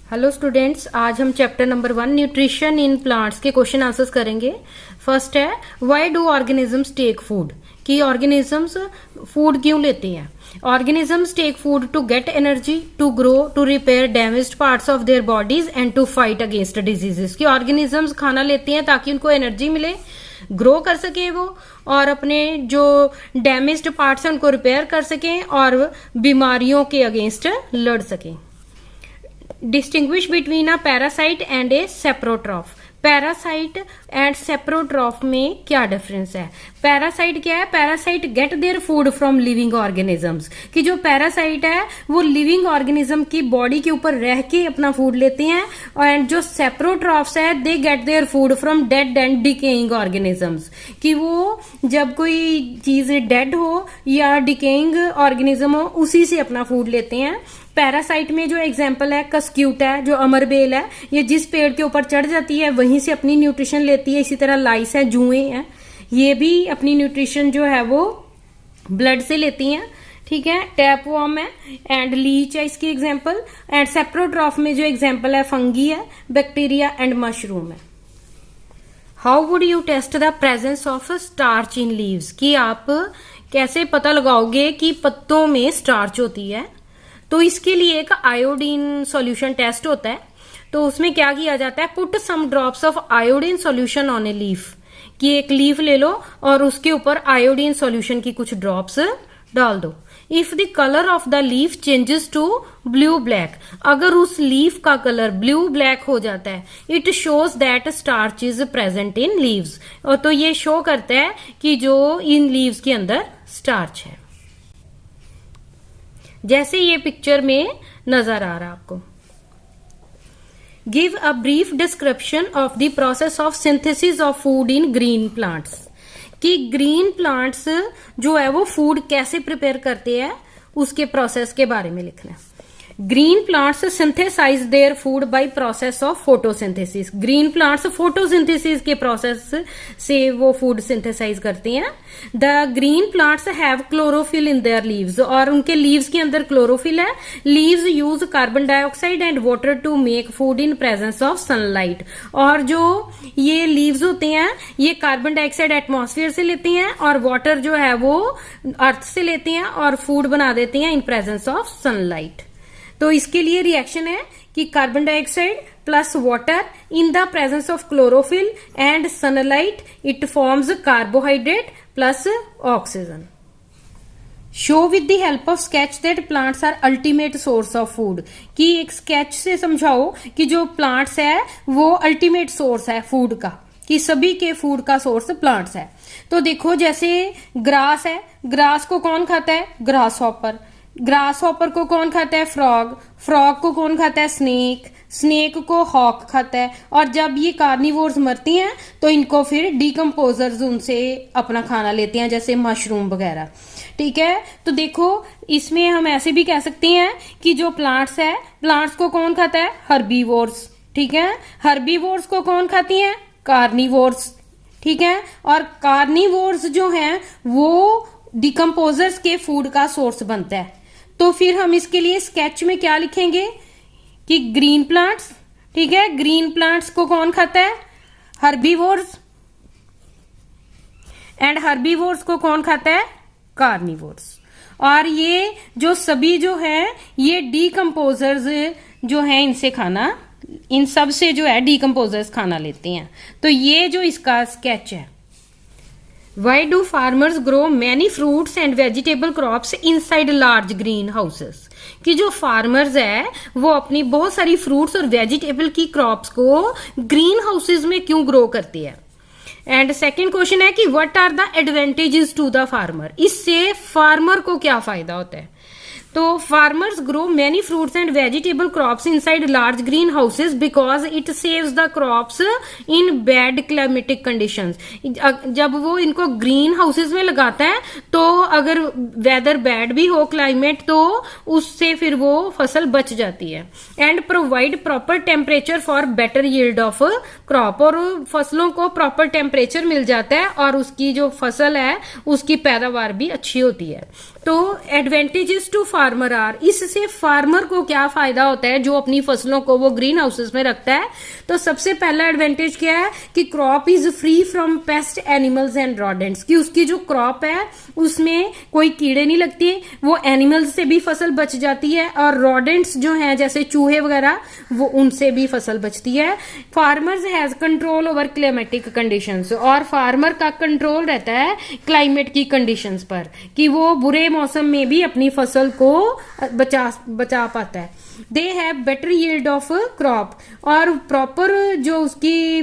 Hello students, आज हम chapter number 1 nutrition in plants के क्वेश्चन आंसर्स करेंगे। फर्स्ट है why do organisms take food, कि ऑर्गेनिजम्स फूड क्यों लेते हैं। Organisms take food to get energy, to grow, to repair damaged parts of their bodies and to fight against diseases. कि organisms खाना लेते हैं ताकि उनको एनर्जी मिले, ग्रो कर सके वो, और अपने जो डैमेज्ड पार्ट्स हैं उनको रिपेयर कर सकें और बीमारियों के अगेंस्ट लड़ सकें। Distinguish between a parasite and a saprotroph. Parasite and saprotroph में क्या डिफरेंस है। पैरासाइट क्या है? Parasite get their food from living organisms. कि जो पैरासाइट है वो लिविंग ऑर्गेनिज्म की बॉडी के ऊपर रह के अपना फूड लेते हैं, एंड जो सेप्रोट्रॉफ्स है they get their food from dead and decaying organisms. कि वो जब कोई चीज डेड हो या डिकेइंग ऑर्गेनिज्म हो उसी से अपना फूड लेते हैं। पैरासाइट में जो एग्जाम्पल है कस्क्यूट है, जो अमरबेल है, ये जिस पेड़ के ऊपर चढ़ जाती है वहीं से अपनी न्यूट्रिशन लेती है। इसी तरह लाइस है, जुएं हैं, ये भी अपनी न्यूट्रिशन जो है वो ब्लड से लेती हैं। ठीक है, टैपवॉर्म है एंड लीच है इसकी एग्जाम्पल। एंड सेप्रोट्रॉफ में जो एग्जाम्पल है फंगी है, बैक्टीरिया एंड मशरूम है। How would you test the presence of starch in leaves, कि आप कैसे पता लगाओगे कि पत्तों में स्टार्च होती है। तो इसके लिए एक आयोडीन सॉल्यूशन टेस्ट होता है। तो उसमें क्या किया जाता है, put some drops of iodine solution on a leaf. कि एक लीफ ले लो और उसके ऊपर आयोडीन सॉल्यूशन की कुछ ड्रॉप्स डाल दो। If the colour of the leaf changes to blue black, अगर उस लीफ का कलर ब्लू ब्लैक हो जाता है, it shows that starch is present in leaves. और तो ये शो करता है कि जो इन लीव्स के अंदर स्टार्च है, जैसे ये पिक्चर में नजर आ रहा आपको। Give a brief description of the process of synthesis of food in green plants. कि ग्रीन प्लांट्स जो है वो फूड कैसे प्रिपेयर करते हैं उसके प्रोसेस के बारे में लिखना है। Green plants synthesise their food by process of photosynthesis. Green plants photosynthesis के प्रोसेस से वो फूड सिंथेसाइज करते हैं। The green plants have chlorophyll in their leaves, और उनके लीव्स के अंदर क्लोरोफिल है। Leaves use carbon dioxide and water to make food in presence of sunlight. और जो ये लीव्स होते हैं ये कार्बन डाइऑक्साइड एटमॉस्फेयर से लेते हैं और वाटर जो है वो अर्थ से लेते हैं और फूड बना देते हैं इन प्रेजेंस ऑफ सनलाइट। तो इसके लिए रिएक्शन है कि carbon dioxide plus water in the presence of chlorophyll and sunlight, it forms carbohydrate plus oxygen. Show with the help of sketch that plants are ultimate source of food. कि एक sketch से समझाओ कि जो plants है वो ultimate source है food का, कि सभी के फूड का सोर्स प्लांट्स है। तो देखो जैसे ग्रास है, ग्रास को कौन खाता है? Grass hopper. ग्रास हॉपर को कौन खाता है? फ्रॉग। फ्रॉग को कौन खाता है? स्नेक। स्नेक को हॉक खाता है। और जब ये कार्निवोर्स मरती हैं तो इनको फिर डिकम्पोजर्स उनसे अपना खाना लेते हैं, जैसे मशरूम वगैरह। ठीक है, तो देखो इसमें हम ऐसे भी कह सकते हैं कि जो प्लांट्स है, प्लांट्स को कौन खाता है? हर्बीवोर्स। ठीक है, हर्बीवोर्स को कौन खाती हैं? कार्निवोर्स। ठीक है, और कार्निवोर्स जो हैं वो डिकम्पोजर्स के फूड का सोर्स बनता है। तो फिर हम इसके लिए स्केच में क्या लिखेंगे कि ग्रीन प्लांट्स, ठीक है, ग्रीन प्लांट्स को कौन खाता है? हर्बीवोर्स। एंड हर्बीवोर्स को कौन खाता है? कार्निवोर्स। और ये जो सभी जो है ये डिकम्पोजर्स जो है इनसे खाना, इन सब से जो है डिकम्पोजर्स खाना लेते हैं। तो ये जो इसका स्केच है। Why do farmers grow many fruits and vegetable crops inside large green houses? कि जो फार्मर्स है वो अपनी बहुत सारी फ्रूट्स और वेजिटेबल की क्रॉप्स को ग्रीन हाउसेज में क्यों ग्रो करती है। एंड सेकेंड क्वेश्चन है कि what are the advantages to the farmer, इससे फार्मर को क्या फायदा होता है। तो farmers grow many fruits and vegetable crops inside large green houses because it saves the crops in bad climatic conditions. जब वो इनको ग्रीन हाउसेज में लगाता है तो अगर वेदर बैड भी हो क्लाइमेट तो उससे फिर वो फसल बच जाती है। And provide proper temperature for better yield of crop, और फसलों को प्रॉपर टेम्परेचर मिल जाता है और उसकी जो फसल है उसकी पैदावार भी अच्छी होती है। तो एडवांटेजेस टू फार्मर आर, इससे फार्मर को क्या फायदा होता है जो अपनी फसलों को वो ग्रीन हाउसेस में रखता है। तो सबसे पहला एडवांटेज क्या है कि crop is free from paste animals and rodents, कि उसकी जो क्रॉप है उसमें कोई कीड़े नहीं लगते, वो एनिमल्स से भी फसल बच जाती है और रोडेंट्स जो हैं जैसे चूहे वगैरह वो उनसे भी फसल बचती है। Farmers has control over climatic conditions, और फार्मर का कंट्रोल रहता है क्लाइमेट की कंडीशंस पर कि वो बुरे मौसम में भी अपनी फसल को बचा पाता है। They have better yield of crop, और प्रॉपर जो उसकी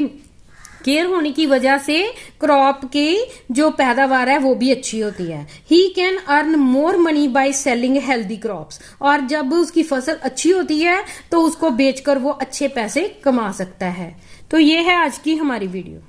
केयर होने की वजह से क्रॉप की जो पैदावार है वो भी अच्छी होती है। He can earn more money by selling healthy crops, और जब उसकी फसल अच्छी होती है तो उसको बेचकर वो अच्छे पैसे कमा सकता है। तो ये है आज की हमारी वीडियो।